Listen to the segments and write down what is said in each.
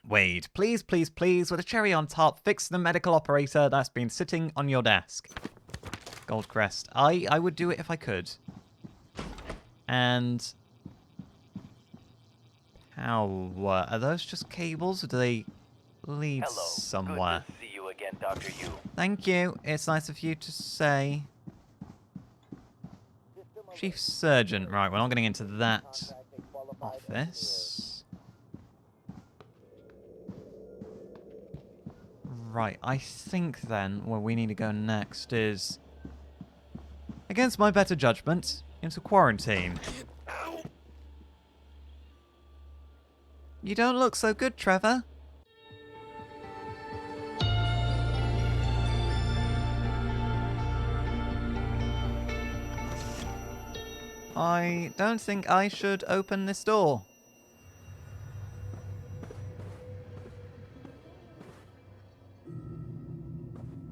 Wade, please, please, please, with a cherry on top, fix the medical operator that's been sitting on your desk. Goldcrest. I would do it if I could. And... power. Are those just cables, or do they lead somewhere? Good to see you again, Dr. Yu. Thank you. It's nice of you to say. Chief Surgeon. Right, we're not getting into that office. Right, I think then where we need to go next is, against my better judgment, into quarantine. You don't look so good, Trevor. I don't think I should open this door.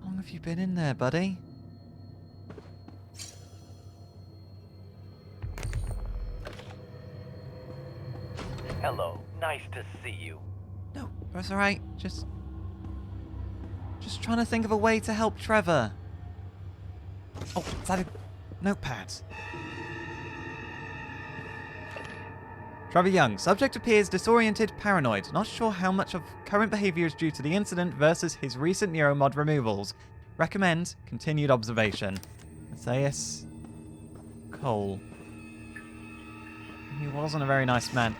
How long have you been in there, buddy? Hello, nice to see you. No, that's alright. Just trying to think of a way to help Trevor. Oh, is that a notepad? Trevor Young. Subject appears disoriented, paranoid. Not sure how much of current behavior is due to the incident versus his recent neuromod removals. Recommend continued observation. Matthias Cole. He wasn't a very nice man.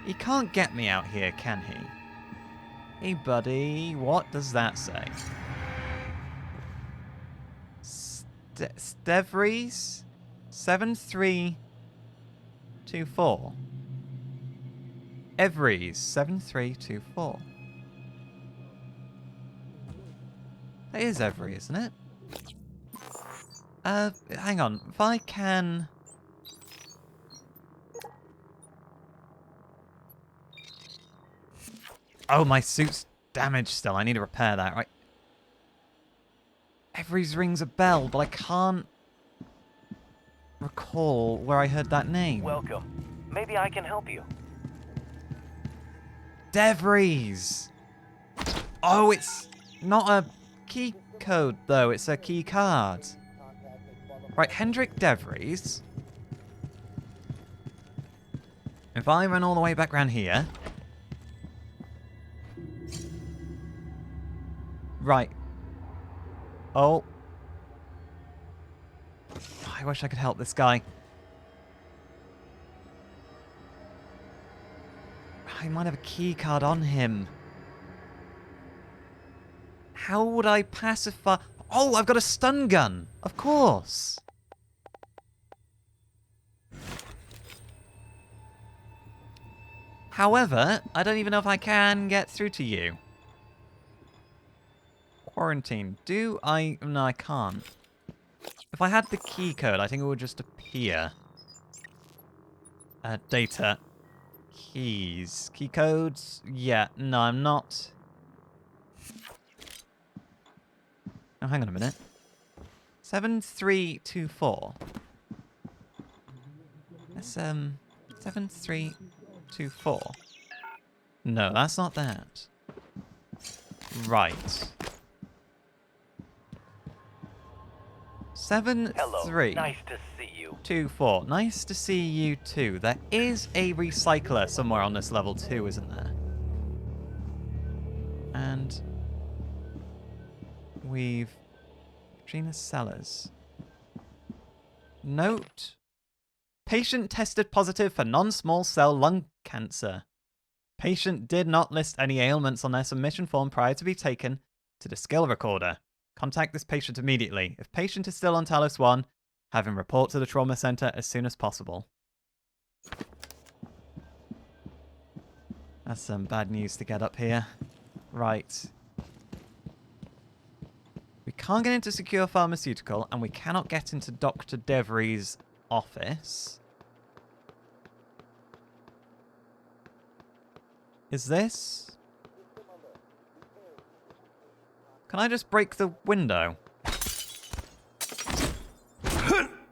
He can't get me out here, can he? Hey, buddy. What does that say? Stevries? 7324. Evries, 7324. That is Every, isn't it? Hang on. If I can... Oh, my suit's damaged still. I need to repair that, right? Every's rings a bell, but I can't recall where I heard that name. Welcome. Maybe I can help you. DeVries! Oh, it's not a key code, though. It's a key card. Right, Hendrik DeVries. If I run all the way back around here... Right. Oh. I wish I could help this guy. He might have a key card on him. How would I pacify... Oh, I've got a stun gun. Of course. However, I don't even know if I can get through to you. Quarantine. Do I... No, I can't. If I had the key code, I think it would just appear. Data. Keys. Key codes? Yeah, no, I'm not. Oh, hang on a minute. 7324. That's, 7324. No, that's not that. Right. 73. Hello, nice to see you. 24. Nice to see you too. There is a recycler somewhere on this level too, isn't there? And we've Gina Sellers. Note. Patient tested positive for non-small cell lung cancer. Patient did not list any ailments on their submission form prior to be taken to the skill recorder. Contact this patient immediately. If patient is still on Talos 1, have him report to the trauma center as soon as possible. That's some bad news to get up here. Right. We can't get into Secure Pharmaceutical, and we cannot get into Dr. Devry's office. Is this... Can I just break the window?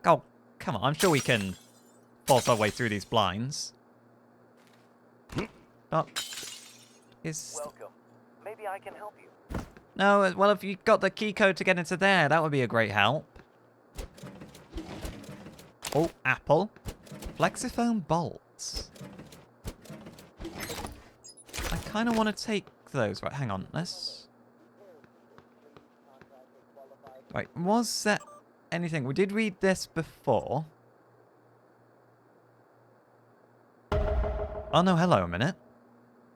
Oh, come on. I'm sure we can force our way through these blinds. Oh. Is... Welcome. Maybe I can help you. No, well, if you got the key code to get into there, that would be a great help. Oh, apple. Flexifoam bolts. I kind of want to take those. Right, hang on. Let's... Right, was there anything... We did read this before. Oh, no, hello a minute.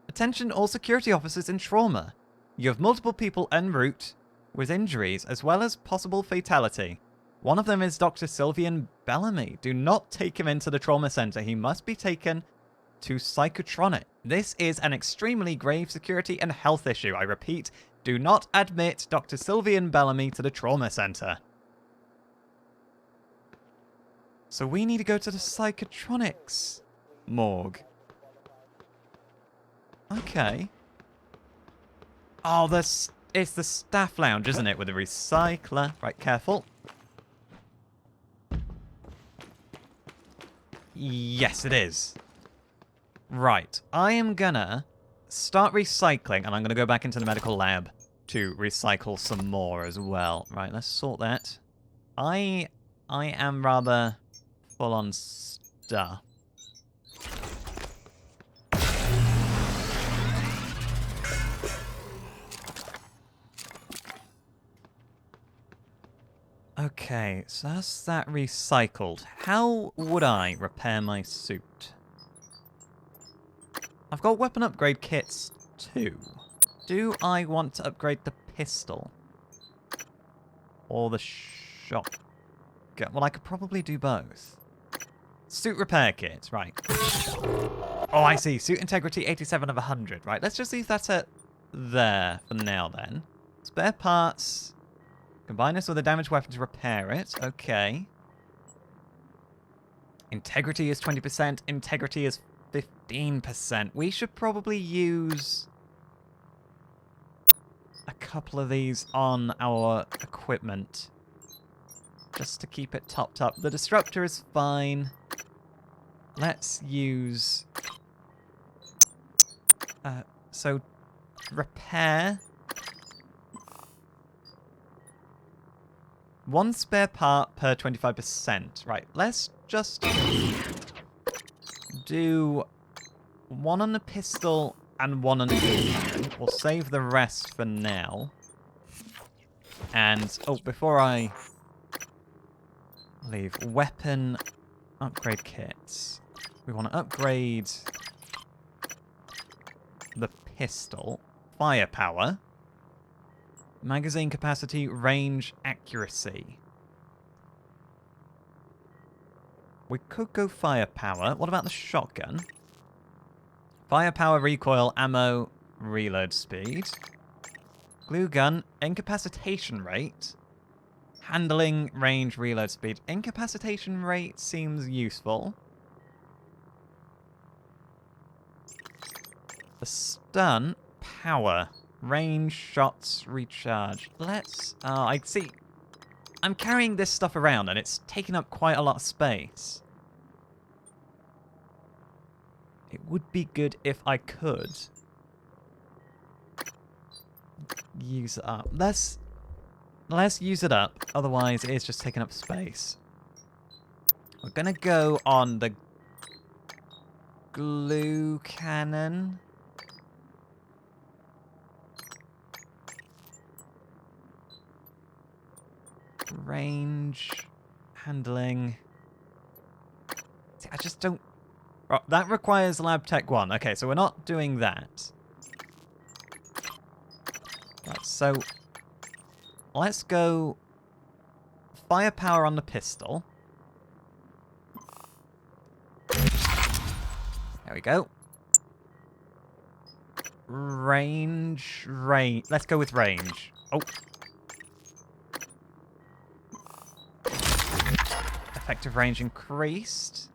Attention all security officers in trauma. You have multiple people en route with injuries, as well as possible fatality. One of them is Dr. Sylvian Bellamy. Do not take him into the trauma center. He must be taken to Psychotronic. This is an extremely grave security and health issue. I repeat, do not admit Dr. Sylvian Bellamy to the trauma center. So we need to go to the Psychotronics morgue. Okay. Oh, it's the staff lounge, isn't it, with the recycler? Right, careful. Yes, it is. Right, I am gonna start recycling, and I'm gonna go back into the medical lab to recycle some more as well. Right, let's sort that. I am rather full on stuff. Okay, so that's that recycled. How would I repair my suit? I've got weapon upgrade kits too. Do I want to upgrade the pistol? Or the shotgun? Well, I could probably do both. Suit repair kit, right. Oh, I see. Suit integrity 87 of 100. Right, let's just leave that at there for now then. Spare parts. Combine this with a damaged weapon to repair it. Okay. Integrity is 20%. Integrity is 15%. We should probably use a couple of these on our equipment. Just to keep it topped up. The disruptor is fine. Let's use... so, repair... One spare part per 25%. Right, let's just do one on the pistol and one on the gun. We'll save the rest for now. And, oh, before I leave, weapon upgrade kits. We want to upgrade the pistol. Firepower. Magazine capacity, range, accuracy. We could go firepower. What about the shotgun? Firepower, recoil, ammo, reload speed. Glue gun, incapacitation rate. Handling, range, reload speed. Incapacitation rate seems useful. The stun, power. Range, shots, recharge. Let's... I see. I'm carrying this stuff around and it's taking up quite a lot of space. It would be good if I could use it up. Let's use it up. Otherwise, it is just taking up space. We're gonna go on the glue cannon. Range, handling. See, I just don't... Oh, that requires Lab Tech 1. Okay, so we're not doing that. Right, so let's go firepower on the pistol. There we go. Range. Let's go with range. Oh. Effective range increased.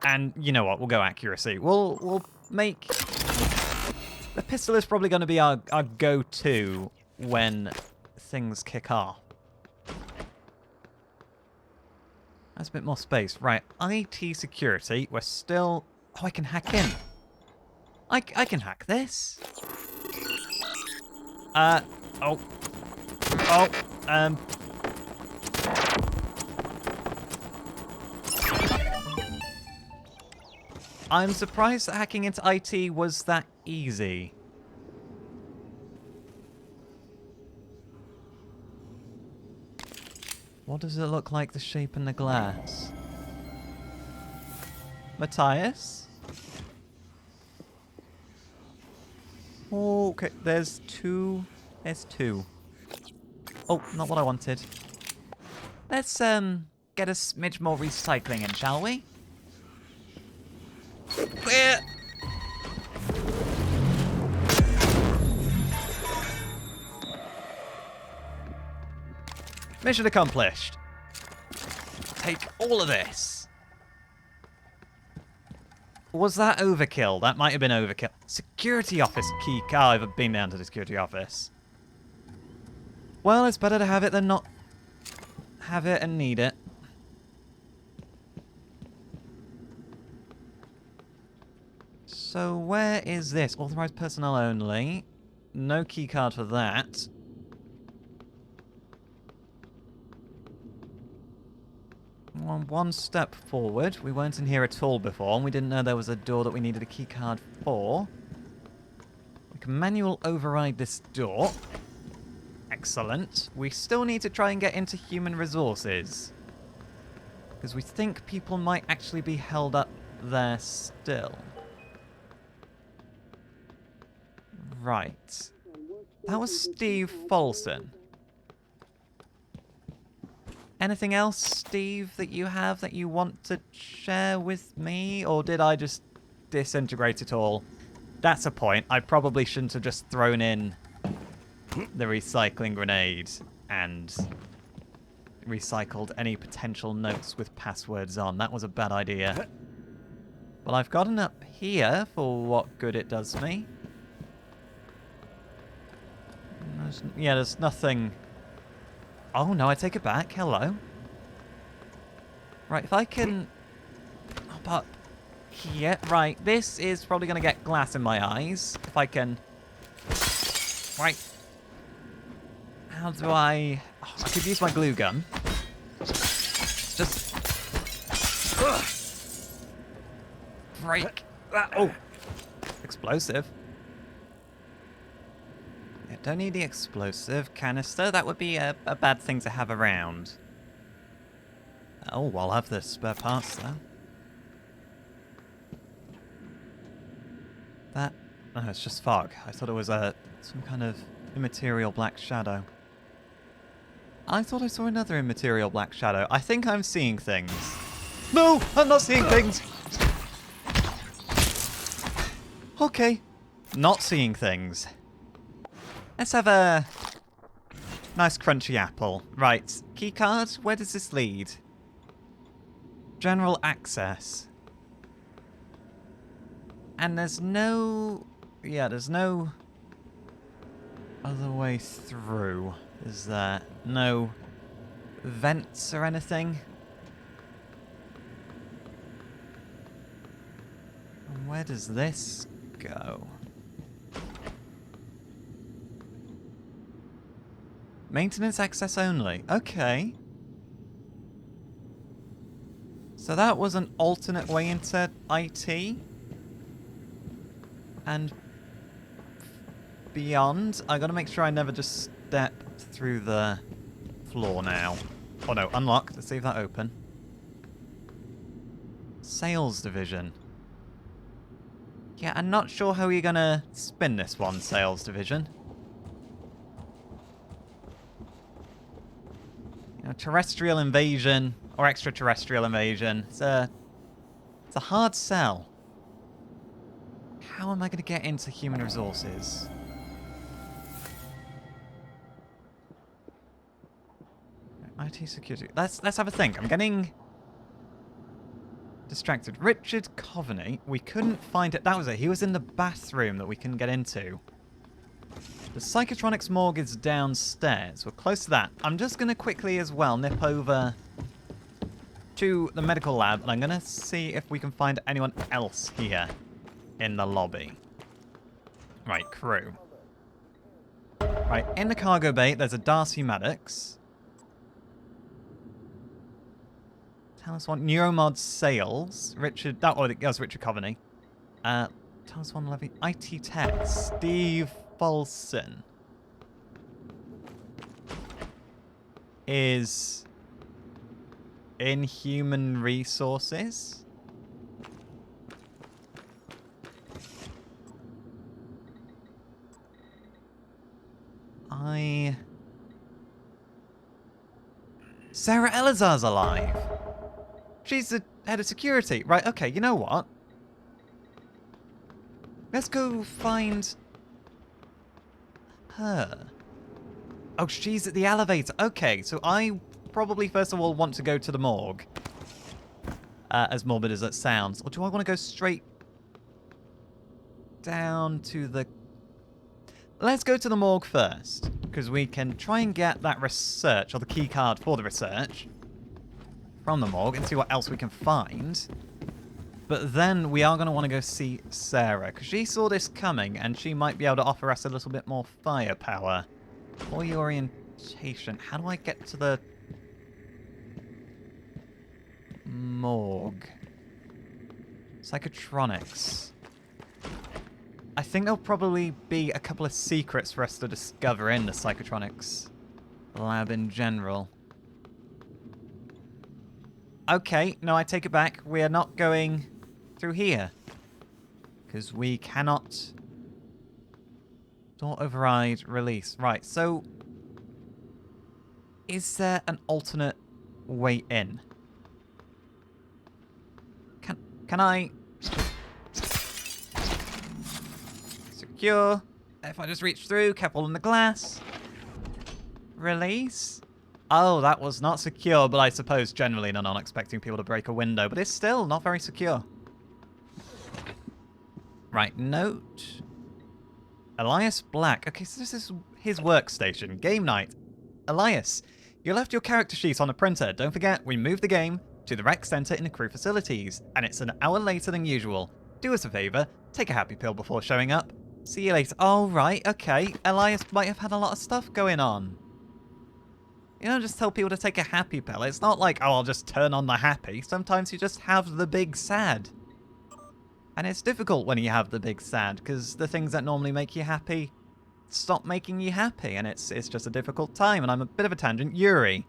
And you know what? We'll go accuracy. We'll make... The pistol is probably going to be our go-to when things kick off. That's a bit more space. Right, IT security. We're still... Oh, I can hack in. I can hack this. Oh. Oh, I'm surprised that hacking into IT was that easy. What does it look like, the shape in the glass? Matthias? Okay, there's two. There's two. Oh, not what I wanted. Let's, get a smidge more recycling in, shall we? Clear! Mission accomplished. Take all of this. Was that overkill? That might have been overkill. Security office key card. I've been down to the security office. Well, it's better to have it than not have it and need it. So where is this? Authorized personnel only. No key card for that. One step forward. We weren't in here at all before, and we didn't know there was a door that we needed a key card for. We can manual override this door. Excellent. We still need to try and get into human resources, because we think people might actually be held up there still. Right. That was Steve Folson. Anything else, Steve, that you have that you want to share with me? Or did I just disintegrate it all? That's a point. I probably shouldn't have just thrown in the recycling grenade and recycled any potential notes with passwords on. That was a bad idea. Well, I've gotten up here for what good it does me. There's nothing... Oh, no, I take it back. Hello. Right, if I can... Hop up here. Right, this is probably going to get glass in my eyes. If I can... Right. How do I... Oh, I could use my glue gun. Just... Break that... Oh! Explosive. Don't need the explosive canister. That would be a bad thing to have around. Oh, I'll have the spare parts, though. That... Oh, it's just fog. I thought it was some kind of immaterial black shadow. I thought I saw another immaterial black shadow. I think I'm seeing things. No! I'm not seeing things! Okay. Not seeing things. Let's have a nice crunchy apple. Right, keycard, where does this lead? General access. And there's no... Yeah, there's no other way through. Is there? No vents or anything? And where does this go? Maintenance access only. Okay. So that was an alternate way into IT. And beyond. I gotta make sure I never just step through the floor now. Oh no, unlock. Let's see if that open. Sales division. Yeah, I'm not sure how you're gonna spin this one, sales division. You know, terrestrial invasion or extraterrestrial invasion. It's a hard sell. How am I going to get into human resources? IT security. Let's have a think. I'm getting distracted. Richard Coveney. We couldn't find it. That was it. He was in the bathroom that we couldn't get into. The psychotronics morgue is downstairs. We're close to that. I'm just going to quickly as well nip over to the medical lab, and I'm going to see if we can find anyone else here in the lobby. Right, crew. Right, in the cargo bay, there's a Darcy Maddox. Tell us what Neuromod sales. Richard, that was Richard Coveney. Tell us one Levy. IT Tech, Steve Folson. Is in human resources. Sarah Elazar's alive. She's the head of security. Right, okay, you know what? Let's go find her. Oh, she's at the elevator. Okay, so I probably first of all want to go to the morgue. As morbid as that sounds. Or do I want to go straight down to the... Let's go to the morgue first, because we can try and get that research, or the key card for the research, from the morgue and see what else we can find. But then we are going to want to go see Sarah, because she saw this coming, and she might be able to offer us a little bit more firepower. Employee orientation. How do I get to the morgue? Psychotronics. I think there'll probably be a couple of secrets for us to discover in the psychotronics lab in general. Okay, no, I take it back. We are not going through here. Because we cannot... Door override, release. Right, so... Is there an alternate way in? Can I... Secure. If I just reach through, careful in the glass. Release. Oh, that was not secure, but I suppose generally they're not expecting people to break a window, but it's still not very secure. Right, note. Elias Black. Okay, so this is his workstation. Game night. Elias, you left your character sheet on a printer. Don't forget, we moved the game to the rec center in the crew facilities, and it's an hour later than usual. Do us a favor, take a happy pill before showing up. See you later. Oh, right, okay. Elias might have had a lot of stuff going on. You don't just tell people to take a happy pill. It's not like, oh, I'll just turn on the happy. Sometimes you just have the big sad. And it's difficult when you have the big sad, because the things that normally make you happy stop making you happy, and it's just a difficult time, and I'm a bit of a tangent. Yuri.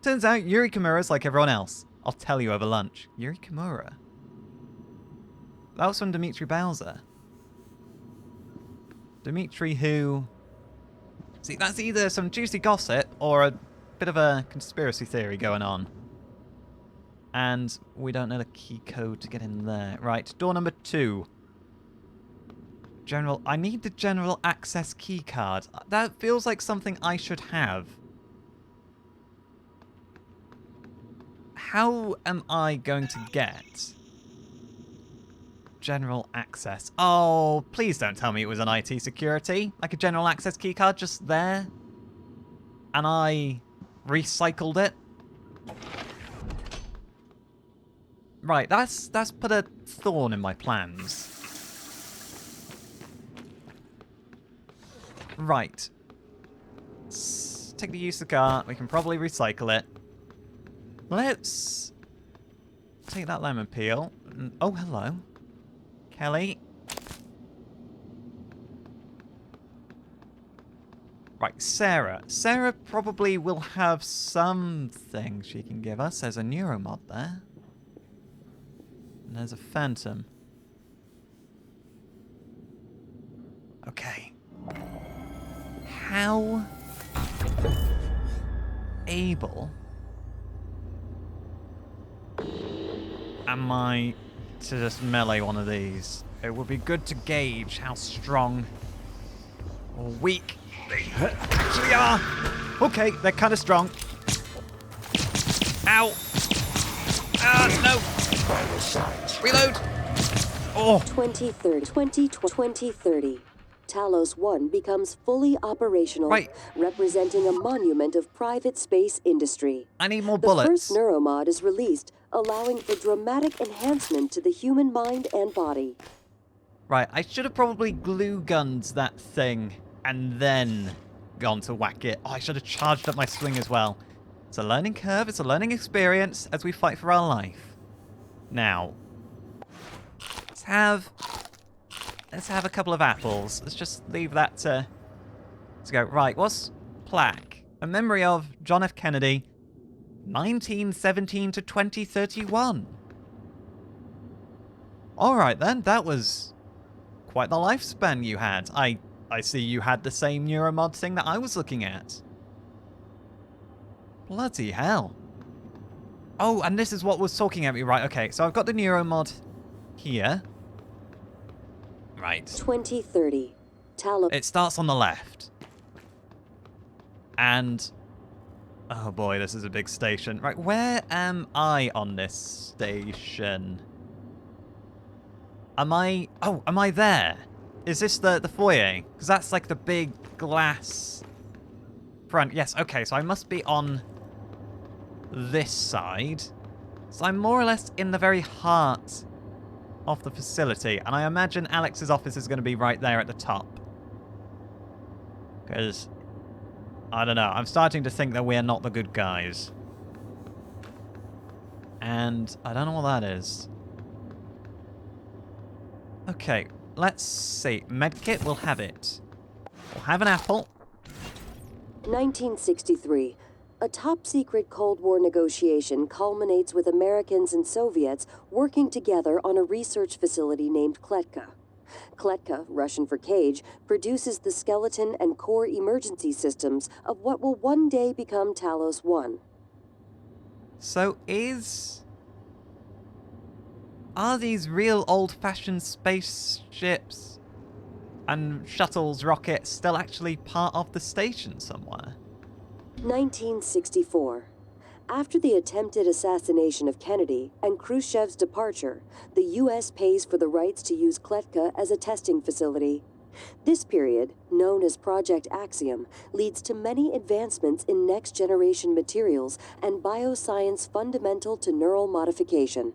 Turns out Yuri Kimura's like everyone else. I'll tell you over lunch. Yuri Kimura? That was from Dimitri Bowser. Dimitri who... See, that's either some juicy gossip or a bit of a conspiracy theory going on. And we don't know the key code to get in there. Right, door number 2. General... I need the general access key card. That feels like something I should have. How am I going to get general access? Oh, please don't tell me it was an IT security. Like a general access key card just there. And I recycled it. Right, that's put a thorn in my plans. Right. Let's take the use of the car. We can probably recycle it. Let's take that lemon peel. Oh, hello. Kelly. Right, Sarah. Sarah probably will have something she can give us. There's a neuromod there. And there's a phantom. Okay. How able am I to just melee one of these? It would be good to gauge how strong or weak they actually are. Okay, they're kind of strong. Ow! No! Reload! Oh! 2030. Talos 1 becomes fully operational, Right. representing a monument of private space industry. I need more The bullets. first neuromod is released, allowing for dramatic enhancement to the human mind and body. Right, I should have probably glue gunned that thing and then gone to whack it. Oh, I should have charged up my swing as well. It's a learning curve, it's a learning experience as we fight for our life. Now, let's have a couple of apples. Let's just leave that to go. Right, what's plaque? A memory of John F. Kennedy, 1917 to 2031. Alright then, that was quite the lifespan you had. I see you had the same neuromod thing that I was looking at. Bloody hell. Oh, and this is what was talking at me. Right, okay, so I've got the neuromod here. Right. 2030. It starts on the left. And... oh boy, this is a big station. Right, where am I on this station? Am I... oh, am I there? Is this the foyer? Because that's like the big glass front. Yes, okay, so I must be on this side. So I'm more or less in the very heart of the facility. And I imagine Alex's office is going to be right there at the top. Because, I don't know, I'm starting to think that we're not the good guys. And I don't know what that is. Okay, let's see. Medkit, we'll have it. We'll have an apple. 1963. A top-secret Cold War negotiation culminates with Americans and Soviets working together on a research facility named Kletka. Kletka, Russian for cage, produces the skeleton and core emergency systems of what will one day become Talos 1. So are these real old-fashioned spaceships and shuttles, rockets, still actually part of the station somewhere? 1964. After the attempted assassination of Kennedy and Khrushchev's departure, the U.S. pays for the rights to use Kletka as a testing facility. This period, known as Project Axiom, leads to many advancements in next-generation materials and bioscience fundamental to neural modification.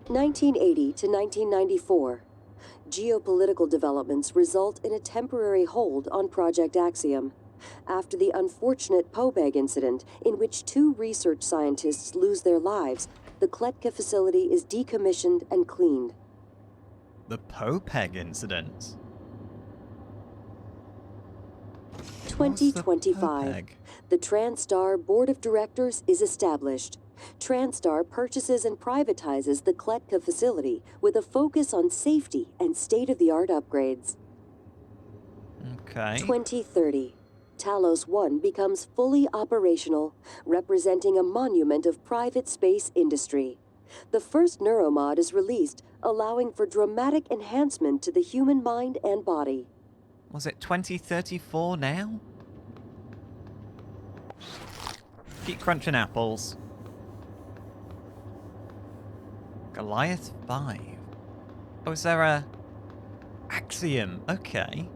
1980 to 1994. Geopolitical developments result in a temporary hold on Project Axiom. After the unfortunate Pobeg incident, in which 2 research scientists lose their lives, the Kletka facility is decommissioned and cleaned. The Popeg incident? 2025. The TranStar Board of Directors is established. TranStar purchases and privatizes the Kletka facility with a focus on safety and state-of-the-art upgrades. Okay. 2030. Talos 1 becomes fully operational, representing a monument of private space industry. The first neuromod is released, allowing for dramatic enhancement to the human mind and body. Was it 2034 now? Keep crunching apples. Goliath 5. Oh, is there a... Axiom? Okay.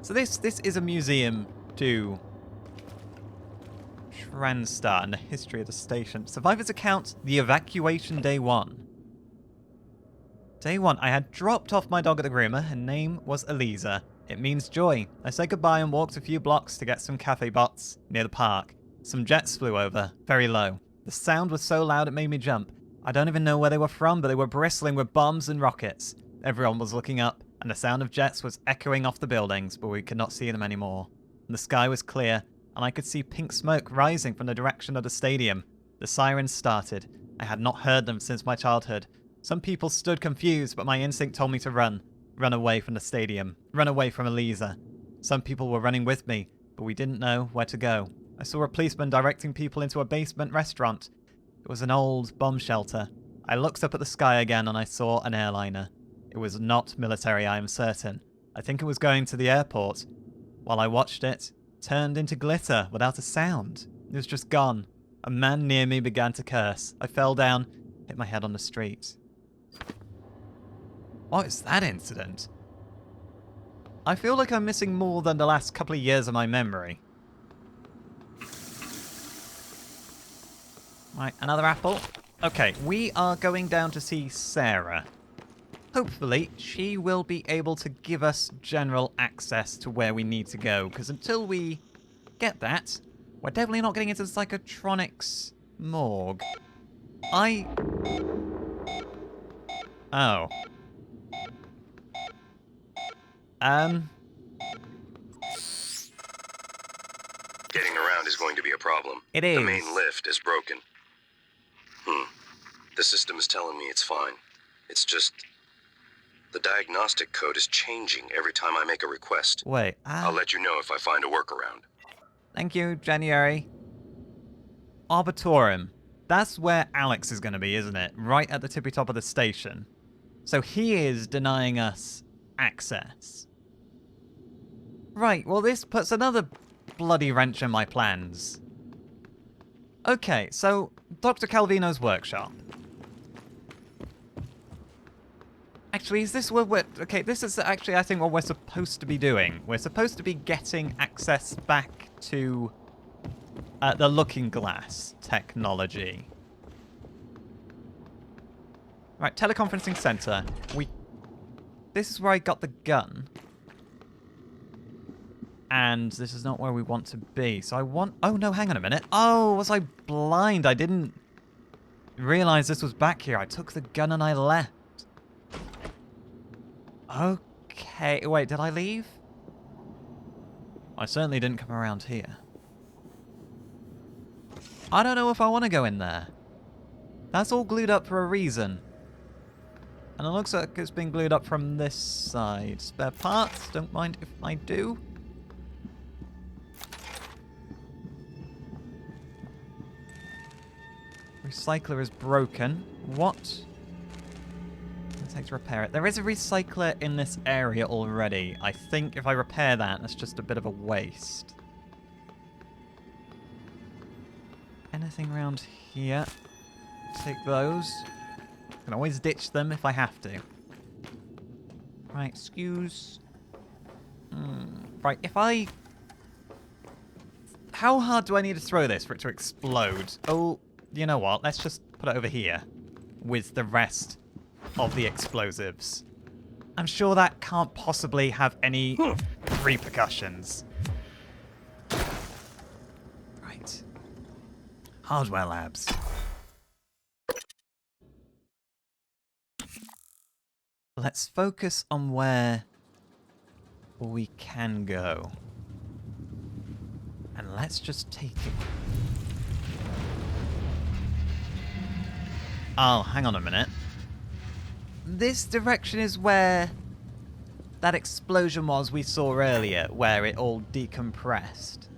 So this is a museum to TranStar and the history of the station. Survivor's account, the evacuation day 1. Day 1, I had dropped off my dog at the groomer. Her name was Eliza. It means joy. I said goodbye and walked a few blocks to get some cafe bots near the park. Some jets flew over, very low. The sound was so loud it made me jump. I don't even know where they were from, but they were bristling with bombs and rockets. Everyone was looking up, and the sound of jets was echoing off the buildings, but we could not see them anymore. And the sky was clear, and I could see pink smoke rising from the direction of the stadium. The sirens started. I had not heard them since my childhood. Some people stood confused, but my instinct told me to run. Run away from the stadium. Run away from Eliza. Some people were running with me, but we didn't know where to go. I saw a policeman directing people into a basement restaurant. It was an old bomb shelter. I looked up at the sky again and I saw an airliner. It was not military, I am certain. I think it was going to the airport. While I watched it, turned into glitter without a sound. It was just gone. A man near me began to curse. I fell down, hit my head on the street. What is that incident? I feel like I'm missing more than the last couple of years of my memory. Right, another apple. Okay, we are going down to see Sarah. hopefully she will be able to give us general access to where we need to go. Because until we get that, we're definitely not getting into the psychotronics morgue. Oh. Getting around is going to be a problem. It The is. main lift is broken. The system is telling me it's fine. It's just... the diagnostic code is changing every time I make a request. Wait. I'll let you know if I find a workaround. Thank you, January. Arbitorium. That's where Alex is going to be, isn't it? Right at the tippy top of the station. So he is denying us access. Right, well this puts another bloody wrench in my plans. Okay, so Dr. Calvino's workshop. Actually, is this what we're... okay, this is actually, I think, what we're supposed to be doing. We're supposed to be getting access back to the looking glass technology. Right, teleconferencing center. This is where I got the gun. And this is not where we want to be. So I want... oh, no, hang on a minute. Oh, was I blind? I didn't realize this was back here. I took the gun and I left. Okay. Wait, did I leave? I certainly didn't come around here. I don't know if I want to go in there. That's all glued up for a reason. And it looks like it's been glued up from this side. Spare parts, don't mind if I do. Recycler is broken. What? It'll take to repair it. There is a recycler in this area already. I think if I repair that, that's just a bit of a waste. Anything around here? Take those. Can always ditch them if I have to. Right, excuse. Right, if I... how hard do I need to throw this for it to explode? Oh, you know what? Let's just put it over here with the rest of the explosives. I'm sure that can't possibly have any repercussions. Right. Hardware labs. Let's focus on where we can go. And let's just take it. Oh, hang on a minute. This direction is where that explosion was we saw earlier, where it all decompressed.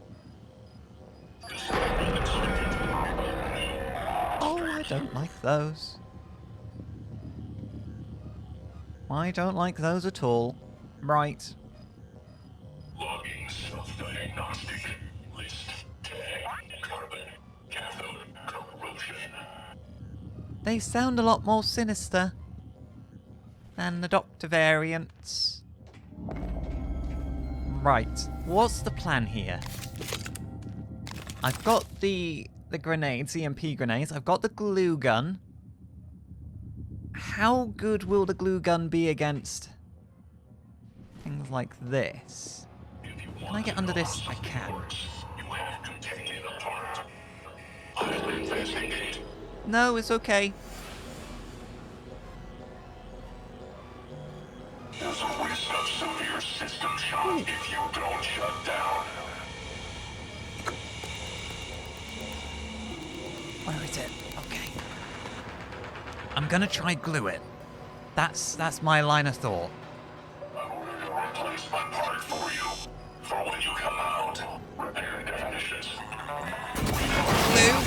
Oh, I don't like those. I don't like those at all. Right. Logging self-diagnostic. List tag carbon cathode corrosion. They sound a lot more sinister than the Doctor variants. Right. What's the plan here? I've got the grenades, EMP grenades. I've got the glue gun. How good will the glue gun be against things like this? Can I get under this? I can. You have to take it apart. I'll investigate. No, it's okay. There's a risk of severe system shock if you don't shut down. Where is it? Okay. I'm gonna try glue it. That's my line of thought. I'm ordered to replace my part for you. For when you come out. Repair definitions. Glue.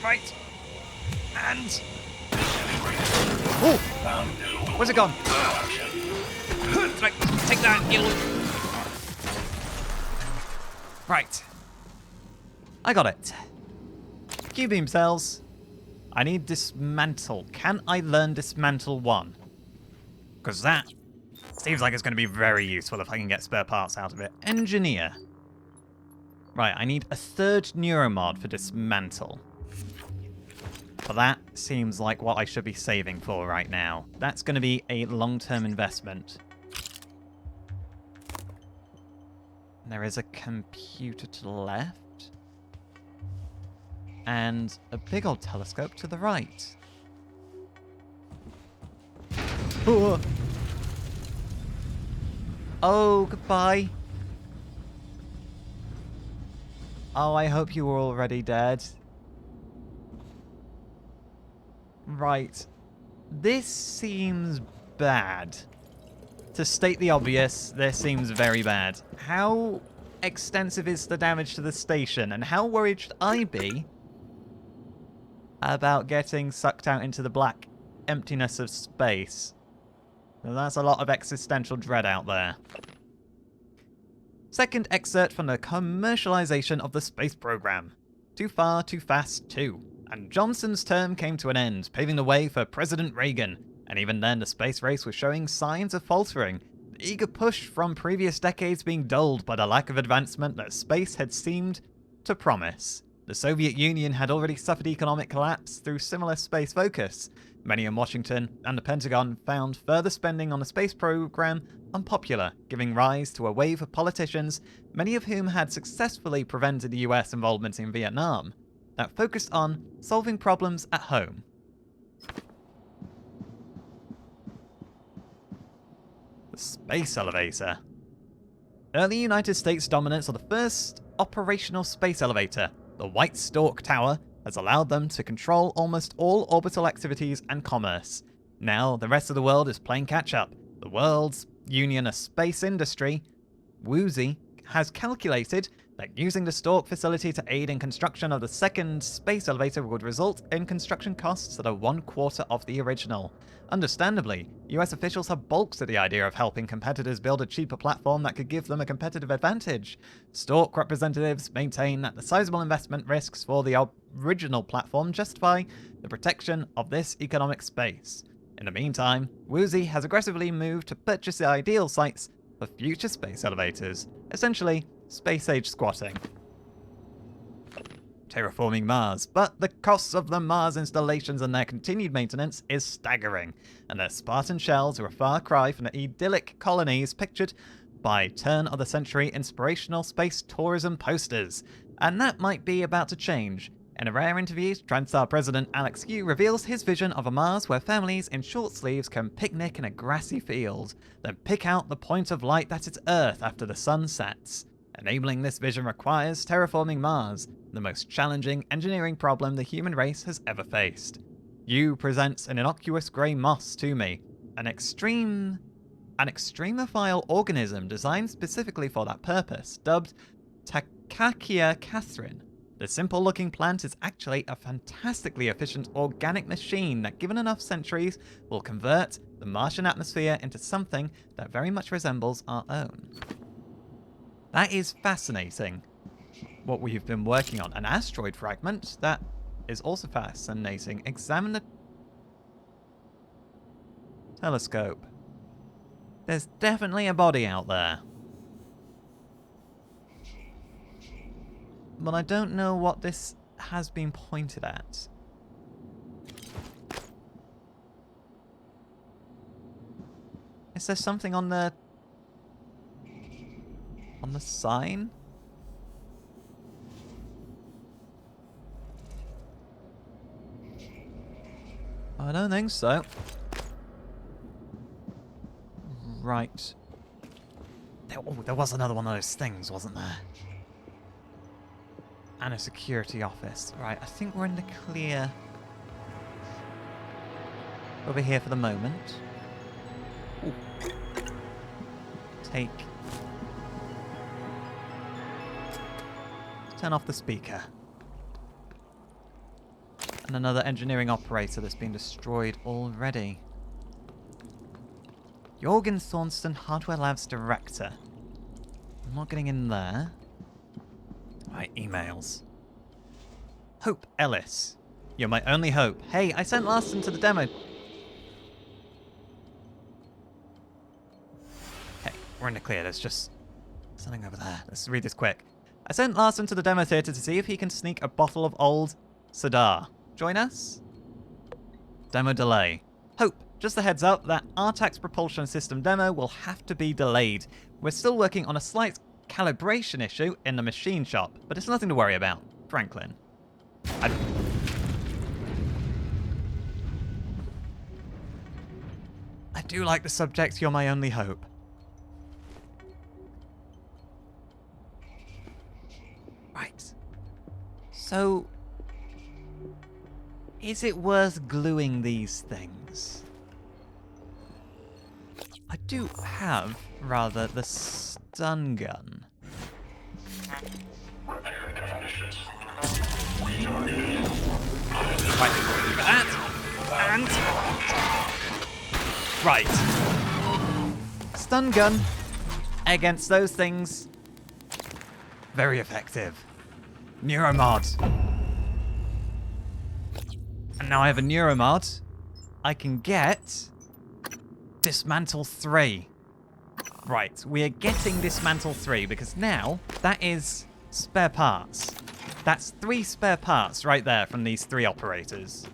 Right. And... oh! Where's it gone? Right, take that, you... right. I got it. Q-beam cells. I need dismantle. Can I learn dismantle 1? Because that seems like it's going to be very useful if I can get spare parts out of it. Engineer. Right, I need a third neuromod for dismantle. But that seems like what I should be saving for right now. That's going to be a long-term investment. There is a computer to the left. And a big old telescope to the right. Oh, goodbye. Oh, I hope you were already dead. Right. This seems bad. To state the obvious, this seems very bad. How extensive is the damage to the station, and how worried should I be about getting sucked out into the black emptiness of space? Well, that's a lot of existential dread out there. Second excerpt from the commercialization of the space program. Too far, too fast, too. And Johnson's term came to an end, paving the way for President Reagan. And even then, the space race was showing signs of faltering. The eager push from previous decades being dulled by the lack of advancement that space had seemed to promise. The Soviet Union had already suffered economic collapse through similar space focus. Many in Washington and the Pentagon found further spending on the space program unpopular, giving rise to a wave of politicians, many of whom had successfully prevented the US involvement in Vietnam, that focused on solving problems at home. The space elevator. Early United States dominance of the first operational space elevator, the White Stork Tower, has allowed them to control almost all orbital activities and commerce. Now, the rest of the world is playing catch-up. The World's Union of Space Industry, WUSI, has calculated that using the Stork facility to aid in construction of the second space elevator would result in construction costs that are 1/4 of the original. Understandably, US officials have balked at the idea of helping competitors build a cheaper platform that could give them a competitive advantage. Stork representatives maintain that the sizable investment risks for the original platform justify the protection of this economic space. In the meantime, WUSI has aggressively moved to purchase the ideal sites for future space elevators, essentially space-age squatting. Terraforming Mars, but the costs of the Mars installations and their continued maintenance is staggering, and their Spartan shells are a far cry from the idyllic colonies pictured by turn-of-the-century inspirational space tourism posters. And that might be about to change. In a rare interview, Transtar President Alex Yu reveals his vision of a Mars where families in short sleeves can picnic in a grassy field, then pick out the point of light that is Earth after the sun sets. Enabling this vision requires terraforming Mars, the most challenging engineering problem the human race has ever faced. Yu presents an innocuous grey moss to me, an extremophile organism designed specifically for that purpose, dubbed Takachia Catherine. The simple-looking plant is actually a fantastically efficient organic machine that, given enough centuries, will convert the Martian atmosphere into something that very much resembles our own. That is fascinating, what we've been working on. An asteroid fragment, that is also fascinating. Examine the telescope. There's definitely a body out there. But I don't know what this has been pointed at. Is there something on the sign? I don't think so. Right. There was another one of those things, wasn't there? And a security office. Right, I think we're in the clear over here for the moment. Ooh. Turn off the speaker. And another engineering operator that's been destroyed already. Jorgen Thornton, Hardware Labs Director. I'm not getting in there. Right, emails. Hope Ellis. You're my only hope. Hey, I sent Larson to the demo. Okay, we're in the clear. There's just something over there. Let's read this quick. I sent Larson to the demo theater to see if he can sneak a bottle of old Sadar. Join us? demo delay. Hope, just a heads up, that Artax propulsion system demo will have to be delayed. We're still working on a slight calibration issue in the machine shop, but it's nothing to worry about, Franklin. I do like the subject, you're my only hope. Right. So, is it worth gluing these things? I do have, rather, the stun gun. Repair definitions. Right, that, and... Right. Stun gun against those things. Very effective. Neuromod. And now I have a Neuromod. I can get Dismantle 3. Right, we are getting Dismantle 3 because now that is spare parts. That's 3 spare parts right there from these 3 operators.